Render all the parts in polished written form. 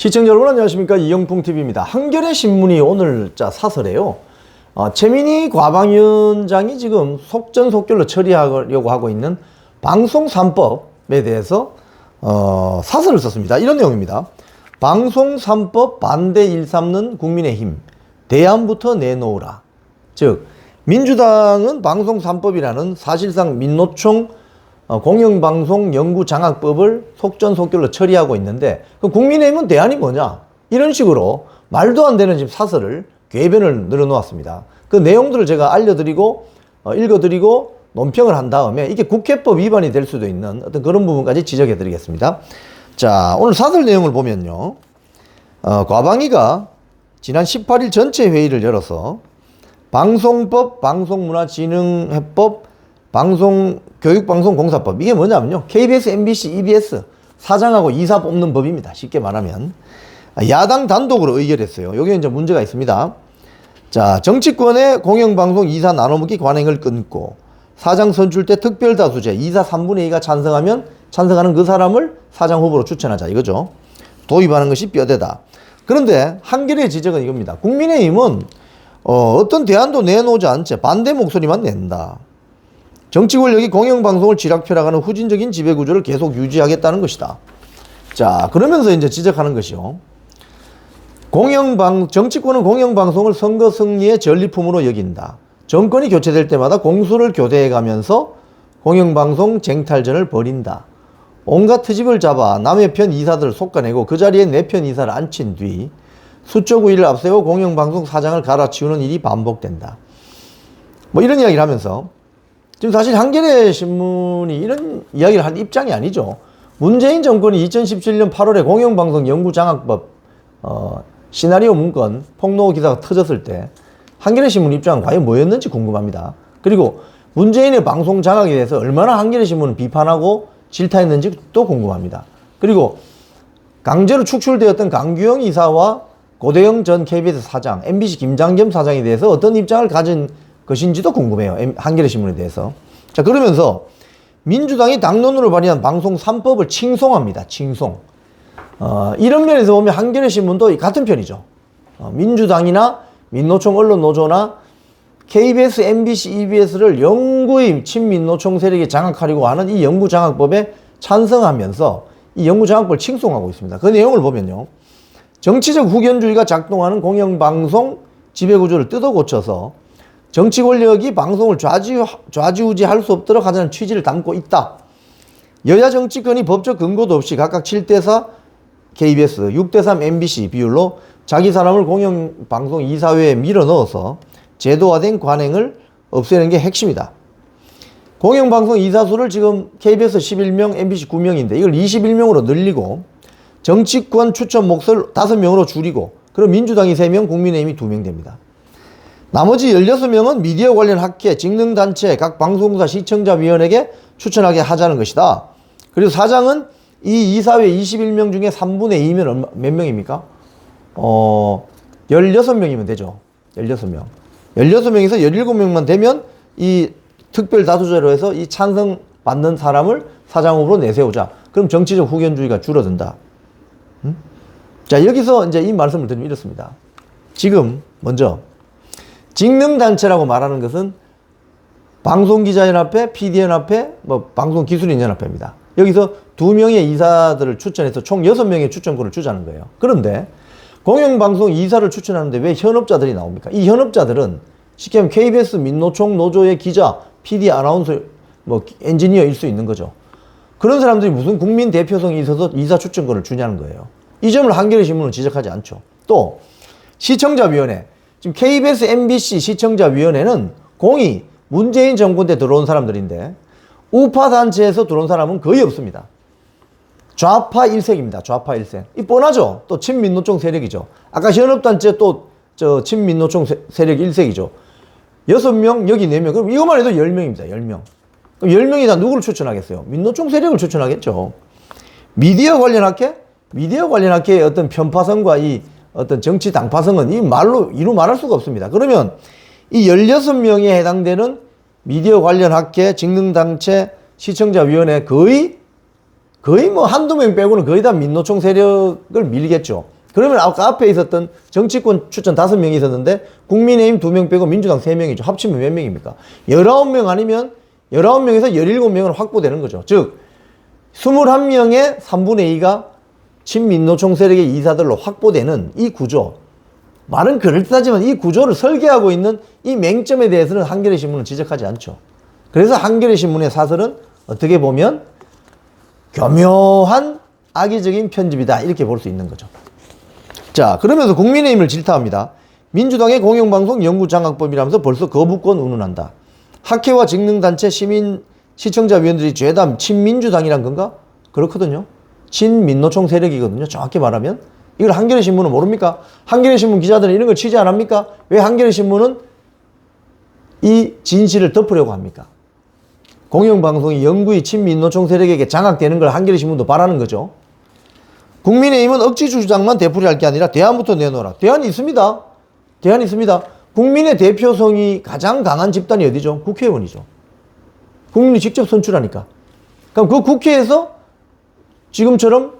시청자 여러분 안녕하십니까, 이영풍TV입니다. 한겨레 신문이 오늘 사설에요. 최민희 과방위원장이 지금 속전속결로 처리하려고 하고 있는 방송 3법에 대해서 사설을 썼습니다. 이런 내용입니다. 방송 3법 반대 일삼는 국민의힘, 대안부터 내놓으라. 즉 민주당은 방송 3법이라는 사실상 민노총 공영방송 연구장악법을 속전속결로 처리하고 있는데, 그 국민의힘은 대안이 뭐냐, 이런 식으로 말도 안 되는 지금 사설을 궤변을 늘어놓았습니다. 그 내용들을 제가 알려드리고 읽어드리고 논평을 한 다음에 이게 국회법 위반이 될 수도 있는 어떤 그런 부분까지 지적해 드리겠습니다. 자, 오늘 사설 내용을 보면요, 과방위가 지난 18일 전체 회의를 열어서 방송법, 방송문화진흥회법, 교육방송공사법, 이게 뭐냐면요, KBS, MBC, EBS 사장하고 이사 뽑는 법입니다. 쉽게 말하면 야당 단독으로 의결했어요. 여기 이제 문제가 있습니다. 자, 정치권의 공영방송 이사 나눠먹기 관행을 끊고 사장 선출 때 특별다수제 이사 3분의 2가 찬성하는 그 사람을 사장 후보로 추천하자, 이거죠. 도입하는 것이 뼈대다. 그런데 한겨레의 지적은 이겁니다. 국민의힘은 어떤 대안도 내놓지 않지 반대 목소리만 낸다. 정치 권력이 공영방송을 쥐락펴락하는 후진적인 지배구조를 계속 유지하겠다는 것이다. 자, 그러면서 이제 지적하는 것이요, 정치권은 공영방송을 선거 승리의 전리품으로 여긴다. 정권이 교체될 때마다 공수를 교대해가면서 공영방송 쟁탈전을 벌인다. 온갖 트집을 잡아 남의 편 이사들을 솎아내고 그 자리에 내 편 이사를 앉힌 뒤 수적 우위를 앞세워 공영방송 사장을 갈아치우는 일이 반복된다. 뭐 이런 이야기를 하면서, 지금 사실 한겨레 신문이 이런 이야기를 할 입장이 아니죠. 문재인 정권이 2017년 8월에 공영방송 연구장악법 시나리오 문건 폭로 기사가 터졌을 때 한겨레 신문 입장은 과연 뭐였는지 궁금합니다. 그리고 문재인의 방송 장악에 대해서 얼마나 한겨레 신문을 비판하고 질타했는지 또 궁금합니다. 그리고 강제로 축출되었던 강규영 이사와 고대영 전 KBS 사장, MBC 김장겸 사장에 대해서 어떤 입장을 가진 것인지도 궁금해요. 한겨레 신문에 대해서. 자, 그러면서 민주당이 당론으로 발의한 방송 3법을 칭송합니다. 칭송. 이런 면에서 보면 한겨레 신문도 같은 편이죠. 민주당이나 민노총 언론노조나 KBS, MBC, EBS를 영구히 친민노총 세력에 장악하려고 하는 이 연구장악법에 찬성하면서 이 연구장악법을 칭송하고 있습니다. 그 내용을 보면요, 정치적 후견주의가 작동하는 공영방송 지배구조를 뜯어 고쳐서 정치 권력이 방송을 좌지우지할 수 없도록 하자는 취지를 담고 있다. 여야 정치권이 법적 근거도 없이 각각 7대4 KBS, 6대3 MBC 비율로 자기 사람을 공영방송 이사회에 밀어넣어서 제도화된 관행을 없애는 게 핵심이다. 공영방송 이사수를 지금 KBS 11명, MBC 9명인데 이걸 21명으로 늘리고 정치권 추천 몫을 5명으로 줄이고, 그럼 민주당이 3명, 국민의힘이 2명 됩니다. 나머지 16명은 미디어 관련 학회, 직능단체, 각 방송사 시청자위원에게 추천하게 하자는 것이다. 그리고 사장은 이 이사회 21명 중에 3분의 2면 몇 명입니까? 16명이면 되죠. 16명. 16명에서 17명만 되면 이 특별 다수제로 해서 이 찬성받는 사람을 사장 후보로 내세우자. 그럼 정치적 후견주의가 줄어든다. 자, 여기서 이제 이 말씀을 드리면 이렇습니다. 지금 먼저 직능단체라고 말하는 것은 방송기자연합회, PD연합회, 방송기술인연합회입니다. 여기서 2명의 이사들을 추천해서 총 6명의 추천권을 주자는 거예요. 그런데 공영방송 이사를 추천하는데 왜 현업자들이 나옵니까? 이 현업자들은 쉽게 하면 KBS, 민노총, 노조의 기자, PD, 아나운서, 엔지니어일 수 있는 거죠. 그런 사람들이 무슨 국민 대표성이 있어서 이사 추천권을 주냐는 거예요. 이 점을 한겨레 신문은 지적하지 않죠. 또 시청자위원회, 지금 KBS, MBC 시청자위원회는 공이 문재인 정권 때 들어온 사람들인데 우파 단체에서 들어온 사람은 거의 없습니다. 좌파 일색입니다. 좌파 일색. 이 뻔하죠. 또 친민노총 세력이죠. 아까 현업단체 또 친민노총 세력 일색이죠. 6명, 여기 4명. 그럼 이것만 해도 10명입니다. 10명. 그럼 10명이 다 누구를 추천하겠어요? 민노총 세력을 추천하겠죠. 미디어 관련 학회? 미디어 관련 학회의 어떤 편파성과 이 어떤 정치 당파성은 이 말로 이루 말할 수가 없습니다. 그러면 이 16명에 해당되는 미디어 관련 학회, 직능단체, 시청자위원회 거의 거의 뭐 한두 명 빼고는 거의 다 민노총 세력을 밀겠죠. 그러면 아까 앞에 있었던 정치권 추천 5명이 있었는데 국민의힘 2명 빼고 민주당 3명이죠. 합치면 몇 명입니까? 19명 아니면 19명에서 17명은 확보되는 거죠. 즉 21명의 3분의 2가 친민노총 세력의 이사들로 확보되는 이 구조. 말은 그럴듯하지만 이 구조를 설계하고 있는 이 맹점에 대해서는 한겨레 신문은 지적하지 않죠. 그래서 한겨레 신문의 사설은 어떻게 보면 교묘한 악의적인 편집이다 이렇게 볼 수 있는 거죠. 자, 그러면서 국민의힘을 질타합니다. 민주당의 공영방송 영구장악법이라면서 벌써 거부권 운운한다. 학회와 직능단체 시청자위원들이 죄다 친민주당이란 건가? 그렇거든요. 친민노총 세력이거든요. 정확히 말하면. 이걸 한겨레 신문은 모릅니까? 한겨레 신문 기자들은 이런 걸 취재 안 합니까? 왜 한겨레 신문은 이 진실을 덮으려고 합니까? 공영방송이 영구히 친민노총 세력에게 장악되는 걸 한겨레 신문도 바라는 거죠. 국민의힘은 억지 주장만 되풀이할 게 아니라 대안부터 내놓으라. 대안이 있습니다. 대안이 있습니다. 국민의 대표성이 가장 강한 집단이 어디죠? 국회의원이죠. 국민이 직접 선출하니까. 그럼 그 국회에서 지금처럼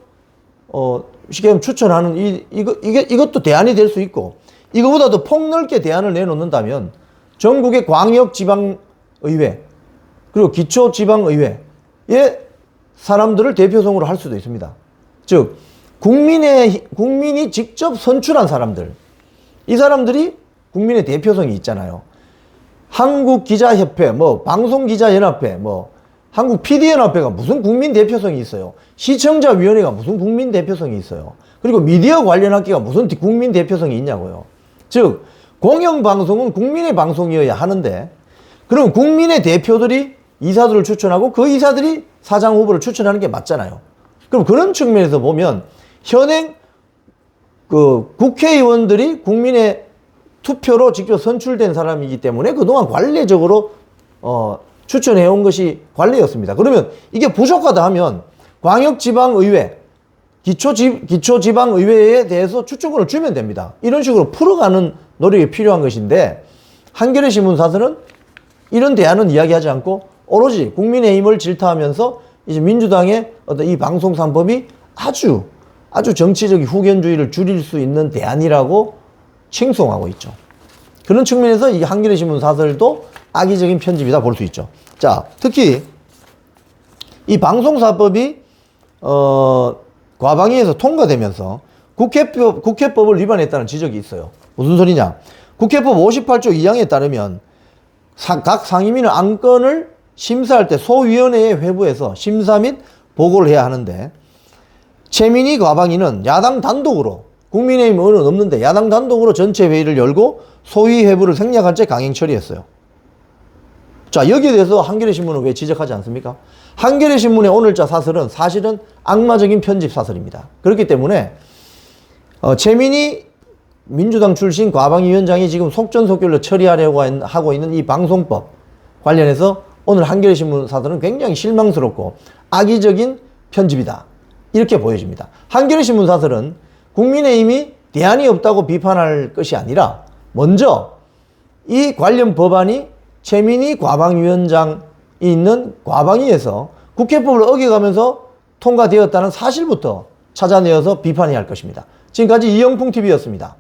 쉽게 하면 추천하는 이것도 대안이 될 수 있고, 이거보다도 폭넓게 대안을 내놓는다면 전국의 광역지방의회 그리고 기초지방의회의 사람들을 대표성으로 할 수도 있습니다. 즉 국민이 직접 선출한 사람들, 이 사람들이 국민의 대표성이 있잖아요. 한국기자협회, 방송기자연합회, 한국 PD연합회가 무슨 국민 대표성이 있어요. 시청자위원회가 무슨 국민 대표성이 있어요. 그리고 미디어 관련 학회가 무슨 국민 대표성이 있냐고요. 즉 공영방송은 국민의 방송이어야 하는데, 그럼 국민의 대표들이 이사들을 추천하고 그 이사들이 사장 후보를 추천하는 게 맞잖아요. 그럼 그런 측면에서 보면 현행 국회의원들이 국민의 투표로 직접 선출된 사람이기 때문에 그동안 관례적으로 추천해온 것이 관례였습니다. 그러면 이게 부족하다 하면 광역지방의회, 기초지방의회에 대해서 추천권을 주면 됩니다. 이런 식으로 풀어가는 노력이 필요한 것인데, 한겨레 신문 사설은 이런 대안은 이야기하지 않고 오로지 국민의힘을 질타하면서 이제 민주당의 어떤 이 방송 3법이 아주 정치적 후견주의를 줄일 수 있는 대안이라고 칭송하고 있죠. 그런 측면에서 이 한겨레 신문 사설도 악의적인 편집이다 볼 수 있죠. 자, 특히 이 방송사법이 과방위에서 통과되면서 국회법을 위반했다는 지적이 있어요. 무슨 소리냐? 국회법 58조 2항에 따르면 각 상임위는 안건을 심사할 때 소위원회에 회부해서 심사 및 보고를 해야 하는데, 최민희 과방위는 야당 단독으로, 국민의힘 의원은 없는데 야당 단독으로 전체 회의를 열고 소위 회부를 생략한 채 강행 처리했어요. 자, 여기에 대해서 한겨레 신문은 왜 지적하지 않습니까? 한겨레 신문의 오늘자 사설은 사실은 악마적인 편집 사설입니다. 그렇기 때문에 최민희 민주당 출신 과방위원장이 지금 속전속결로 처리하려고 하고 있는 이 방송법 관련해서 오늘 한겨레 신문 사설은 굉장히 실망스럽고 악의적인 편집이다, 이렇게 보여집니다. 한겨레 신문 사설은 국민의힘이 대안이 없다고 비판할 것이 아니라 먼저 이 관련 법안이 최민희 과방위원장이 있는 과방위에서 국회법을 어겨가면서 통과되었다는 사실부터 찾아내어서 비판해야 할 것입니다. 지금까지 이영풍TV였습니다.